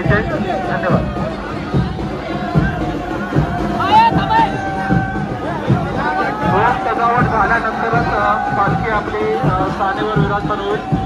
घ्यायचे. धन्यवाद. सजावट झाल्यानंतरच पालखी आपली स्थानेवर विराजमान होईल.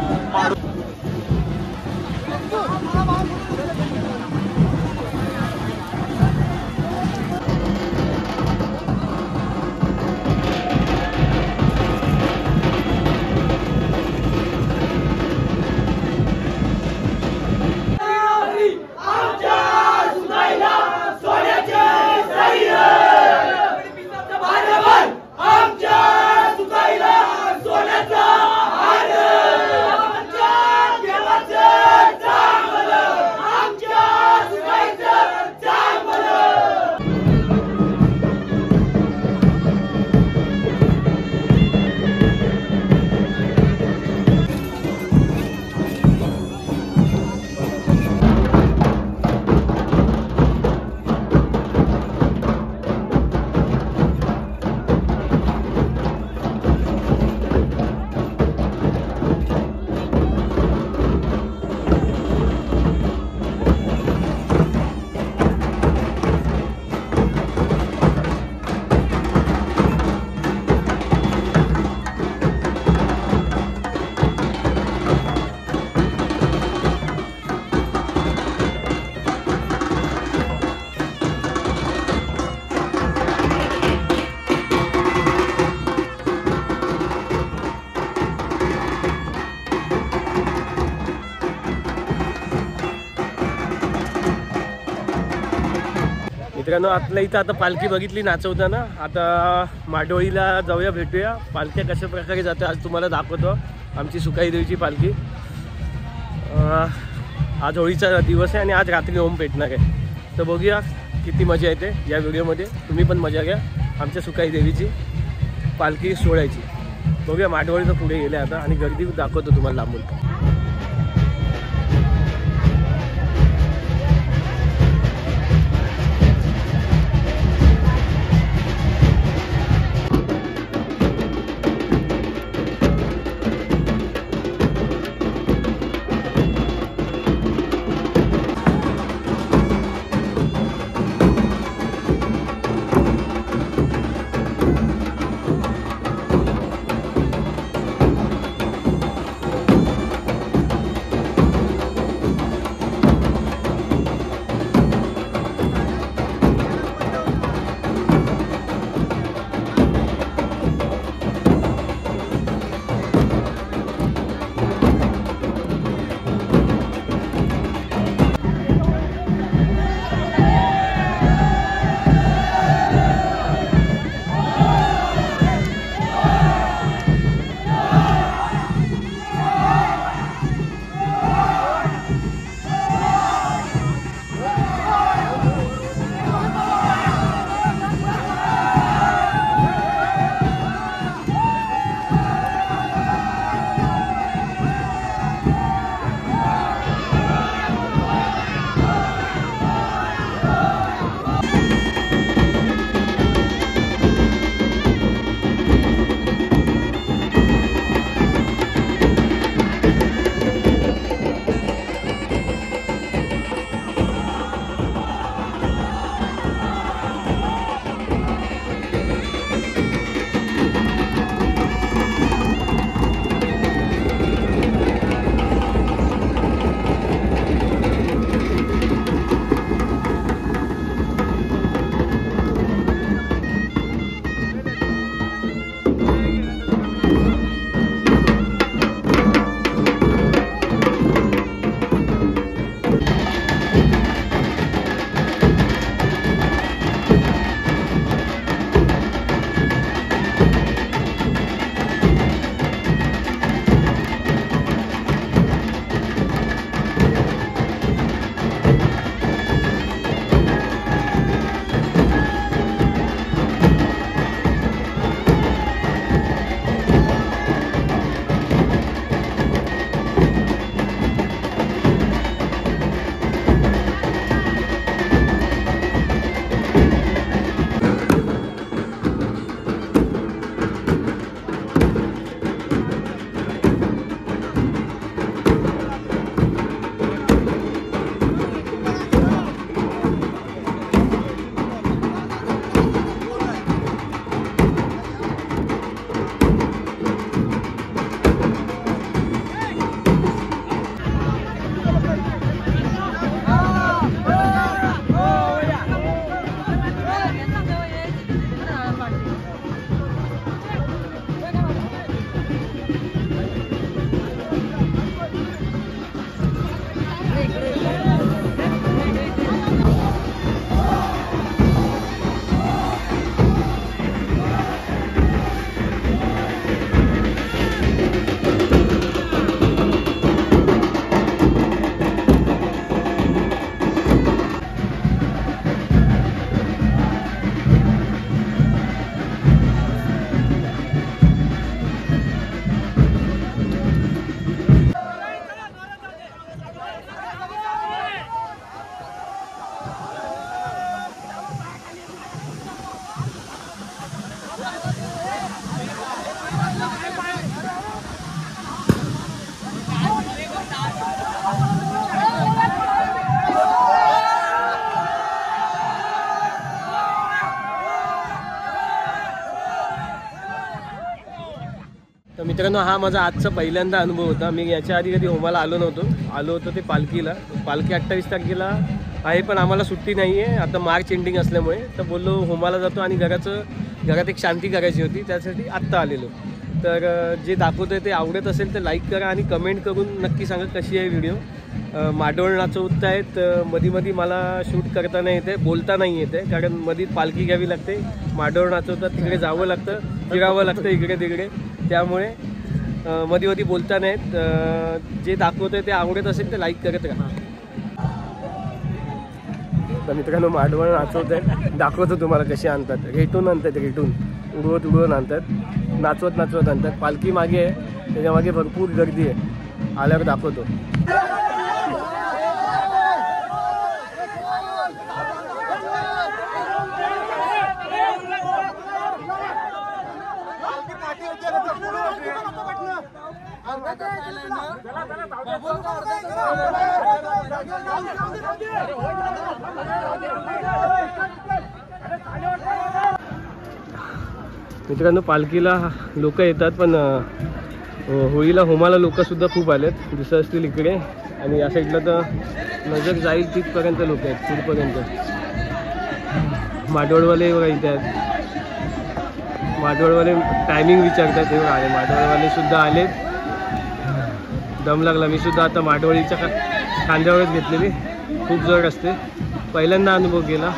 मित्रांनो, आपल्या इथं आता पालखी बघितली नाचवताना. आता माडोळीला जाऊया, भेटूया. पालख्या कशा प्रकारे जाते आज तुम्हाला दाखवतो. आमची सुकाई देवीची पालखी. आज होळीचा दिवस आहे आणि आज रात्री ओम पेटणार आहे. तर बघूया किती मजा येते या व्हिडिओमध्ये. तुम्ही पण मजा घ्या आमच्या सुकाई देवीची पालखी सोहळ्याची. बघूया माडोळीचं पुढे गेले आता आणि गर्दी दाखवतो तुम्हाला लांबून. मित्रांनो, हा माझा आजचा पहिल्यांदा अनुभव होता. मी याच्या आधी कधी होमाला आलो होतो ते पालखीला. पालखी 28 तारखेला आहे, पण आम्हाला सुट्टी नाही आहे आता मार्च एंडिंग असल्यामुळे. तर बोललो होमाला जातो आणि घरात एक शांती करायची होती, त्यासाठी आत्ता आलेलो. तर जे दाखवतं आहे ते आवडत असेल तर लाईक करा आणि कमेंट करून नक्की सांगा कशी आहे व्हिडिओ. माडोळ नाचवत आहेत, मध्ये मला शूट करता नाही येते, बोलता नाही येते, कारण मध्ये पालखी घ्यावी लागते. माडोळ नाचवतात तिकडे जावं लागतं, फिरावं लागतं इकडे तिकडे, त्यामुळे मध्ये बोलता नाहीत. जे दाखवतं आहे ते आवडत असेल तर लाईक करत राहा. तर मित्रांनो, माडवळ नाचवत आहे, दाखवतो तुम्हाला कसे आणतात. रेटून उडवत आणतात, नाचवत आणतात. पालखी मागे आहे, त्याच्या मागे भरपूर गर्दी आहे, आल्यावर दाखवतो. मित्रांनो, पालखीला लोक येतात, पण होळीला होमाला लोकसुद्धा खूप आलेत, दिसत असतील इकडे. आणि या साईडला तर नजर जाईल तिथपर्यंत लोक आहेत, पुढपर्यंत. माडवळवाले बघा इथे आहेत. माडवळवाले टायमिंग विचारतात, हे आले माडवळवाले सुद्धा आलेत. दम लागला. मी सुद्धा आता माडवळीच्या खांद्यावरच घेतलेली, खूप जड असते, पहिल्यांदा अनुभव केला.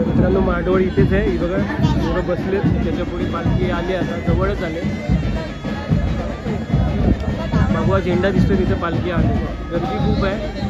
मित्रांनो, माडवळ इथेच आहे, ही बघा थोडं बसलेत, त्याच्या पुढे पालखी आली, आता जवळच आले. भगवा झेंडा दिसतो तिथे, पालखी आली, गर्दी खूप आहे.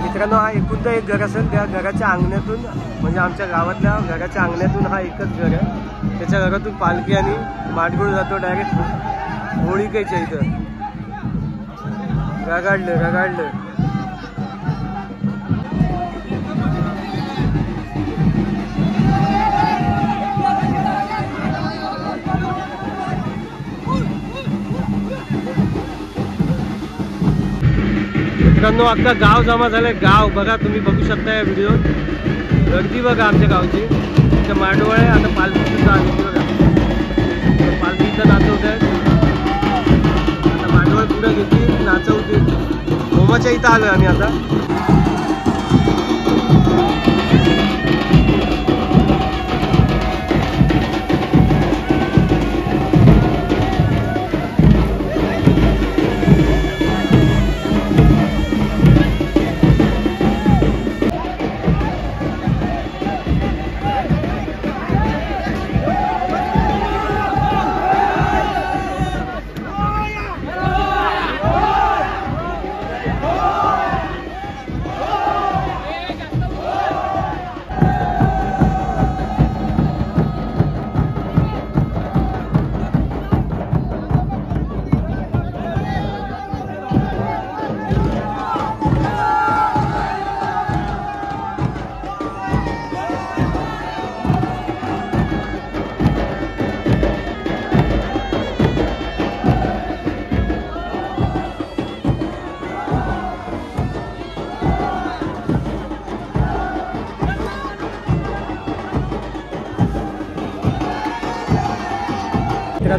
मित्रांनो, हा एकूणता एक घर असेल, त्या घराच्या अंगणातून, म्हणजे आमच्या गावातल्या घराच्या अंगणातून हा एकच घर आहे. त्याच्या घरातून पालखी आणि माडगुळ जातो डायरेक्ट होळीकेच्या इथं. रगाडलं. मित्रांनो, अख्खा गाव जमा झालंय. गाव बघा, तुम्ही बघू शकता या व्हिडिओत. गर्दी बघा आमच्या गावची. इथं माडवळ आहे, आता पालखी सुद्धा आली बघा. पालखी इथं नाचवत आहे. आता माडवळ पुढे घेतली, नाचवते. होमाच्या इथं आलोय आम्ही आता.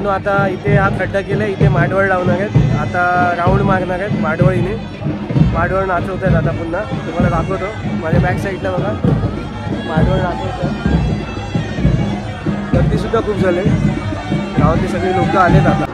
मित्रांनो आता इथे हा खड्डा केला, इथे माडवळ लावणार आहेत, आता राऊंड मारणार आहेत माडवळीने. माडवळ नाचवत आहेत आता पुन्हा, तुम्हाला दाखवतो. माझ्या बॅक साईडला बघा माडवळ नाचवतात. गर्दीसुद्धा खूप झाली, गावातले सगळे लोक आलेत आता.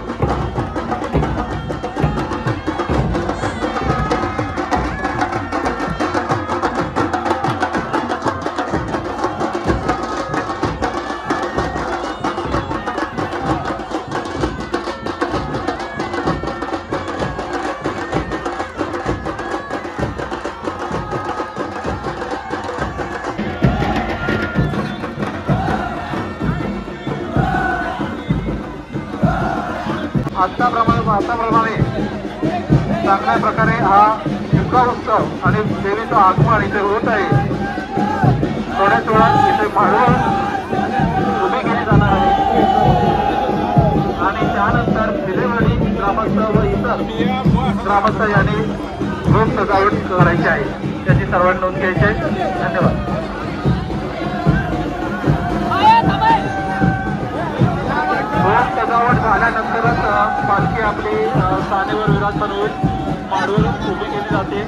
आताप्रमाणे चांगल्या प्रकारे हा युगा उत्सव आणि देवीचं आगमन इथे होत आहे. थोड्याच वेळात इथे माडवळ उभी केली जाणार आहे आणि त्यानंतर भिलेवाडी ग्रामस्थ व इतर ग्रामस्थ यांनी रोज सजावट करायची आहे. त्याची सर्वांनी नोंद घ्यायची आहे. धन्यवाद. सजावट झाल्यानंतरच पालखी आपली स्थानेवर विराजमान होऊन माडवळ उभी केली जाते.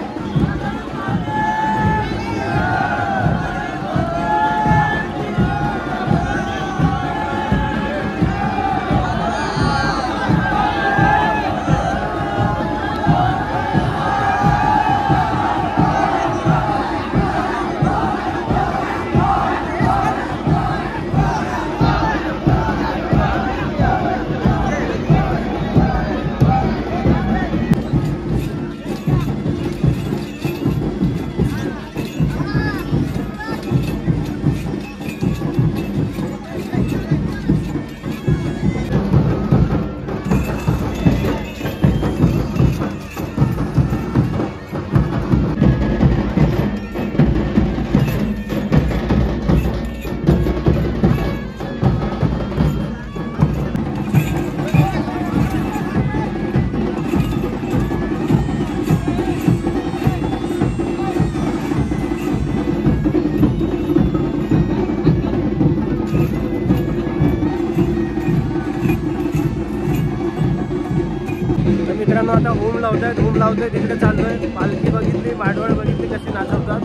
मित्रांनो आता होम लावतायत तिकडे चाललोय. पालखी बघितली, माडवळ बघितली कशी नाचवतात.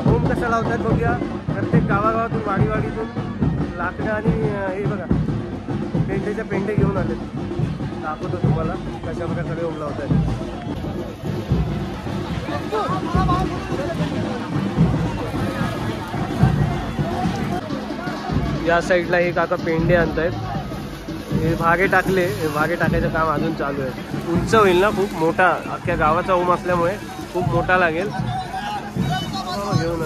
होम कसं लावतात बघूया. प्रत्येक गावागावातून वाडीवाडीतून लाकडं आणि हे बघा पेंडेच्या पेंडे घेऊन आले. दाखवतो तुम्हाला कशा प्रकारे होम लावतात. या साईडला हे काका पेंडे आणतायत. हे भागे टाकले, हे भागे टाकायचं काम अजून चालू आहे. उंच होईल ना, खूप मोठा, अख्ख्या गावाचा होम असल्यामुळे खूप मोठा लागेल. घेऊन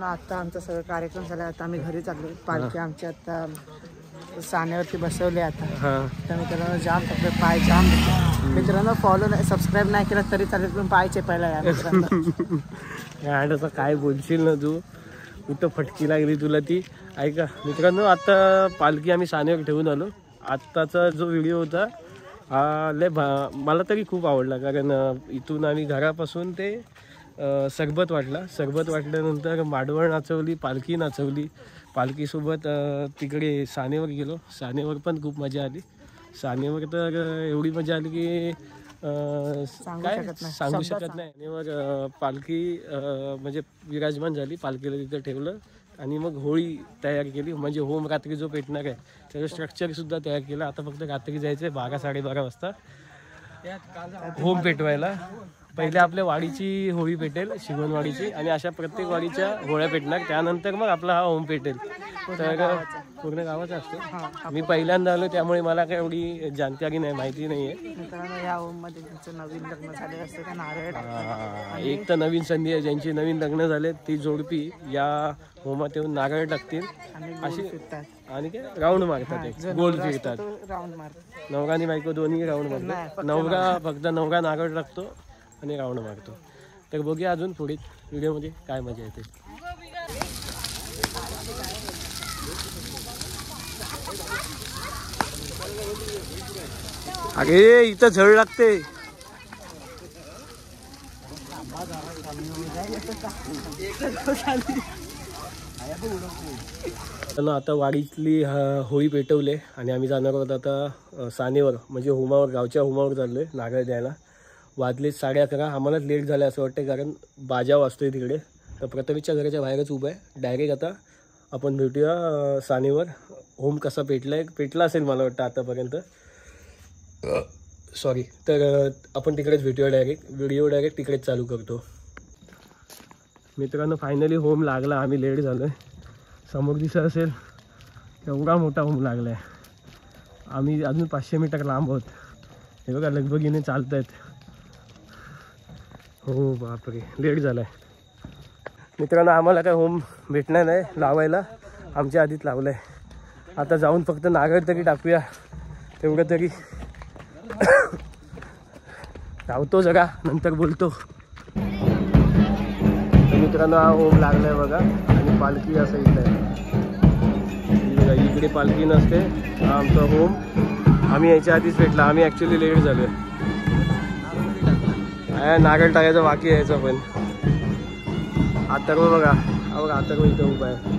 आता आमचा सगळं कार्यक्रम झाला. आता आम्ही घरी चाललो. पालखी आमची आता सानेवरती बसवली. आता तर मित्रांनो जाम आपले पाय जाम. मित्रांनो फॉलो नाही सबस्क्राईब नाही केलं तरी चालेल पण पाय चेपायला या मित्रांनो. काय बोलशील ना तू, कुठं फटकी लागली तुला ती. ऐका मित्रांनो, आता पालखी आम्ही सानेवर ठेवून आलो. आत्ताचा जो व्हिडिओ होता हा लय मला तरी खूप आवडला. कारण इथून आम्ही घरापासून ते सरबत वाटल्यानंतर माडवळ नाचवली, पालखी नाचवली. पालखीसोबत तिकडे सानेवर गेलो. सानेवर पण खूप मजा आली. सानेवर तर एवढी मजा आली की काय सांगू शकत नाही. सानेवर पालखी म्हणजे विराजमान झाली. पालखीला तिथं ठेवलं आणि मग होळी तयार केली. म्हणजे होम रात्री जो पेटणार आहे त्याचं स्ट्रक्चरसुद्धा तयार केलं. आता फक्त रात्री जायचं आहे 12-12:30 वाजता होम पेटवायला. पहिले आपल्या वाडीची होळी पेटेल, शिवणवाडीची, आणि अशा प्रत्येक वाडीच्या होळ्या पेटणार. त्यानंतर मग आपला हा होम पेटेल. तर पूर्ण गावाचा असतो. मी पहिल्यांदा आलो त्यामुळे मला काय एवढी जानकारी नाही, माहिती नाही आहे. मित्रांनो या होम मध्ये ज्यांचं नवीन लग्न झाले असते त्या नारळ टाकतात. एक तर नवीन संधी आहे, ज्यांची नवीन लग्न झाले ती जोडपी या होमात येऊन नारळ टाकतील अशी आणि काय राऊंड मारतात, गोल फिरतात. राऊंड मारतात. नवरा आणि बायको दोन्ही राऊंड मारतात. नवरा फक्त नवरा नारळ टाकतो आणि राऊंड मारतो. तर बघूया अजून पुढे व्हिडिओमध्ये काय मजा येते. अगे इथं झळ लागते. आता वाडीतली होळी पेटवले आणि आम्ही जाणार आहोत आता सानेवर, म्हणजे होमावर, गावच्या होमावर चाललोय नारळ द्यायला. वाजले 11:30. आम्हालाच लेट झालं असं वाटतं कारण बाजा वाजतोय तिकडे. तर प्रथमेशच्या घराच्या बाहेरच उभं आहे. डायरेक्ट आता आपण भेटूया सानेवर. होम कसा पेटला असेल मला वाटतं आतापर्यंत. सॉरी. तर आपण तिकडेच भेटूया. व्हिडिओ डायरेक्ट तिकडेच चालू करतो. मित्रांनो फायनली होम लागला. आम्ही लेट झालो आहे. समोर दिसत असेल एवढा मोठा होम लागला आहे. आम्ही अजून 500 मीटर लांब आहोत. हे बघा लगबगीने चालत आहेत. हो बापरे लेट झाला आहे. मित्रांनो आम्हाला काय होम भेटणार नाही लावायला, आमच्या आधीच लावलं आहे. आता जाऊन फक्त नारळ तरी टाकूया तेवढं तरी. धावतो जरा नंतर बोलतो. मित्रांनो हा होम लागलाय बघा आणि पालखी असं इथं आहे. इकडे पालखी नसते. हा आमचा होम. आम्ही याच्या आधीच भेटला. आम्ही ॲक्च्युली लेट झालो आहे. नारळ टाकायचं बाकी यायचं पण. अथर्व बघा, हा बघा अथर्व इथं उभा आहे.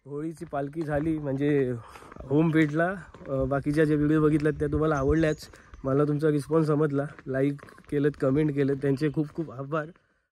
होळीची पालखी झाली म्हणजे होम पेटला. बाकीच्या जे व्हिडिओ बघितलात त्या तुम्हाला आवडल्याच. मला तुमचा रिस्पॉन्स समजला. लाईक केलं, कमेंट केलं, त्यांचे खूप खूप आभार.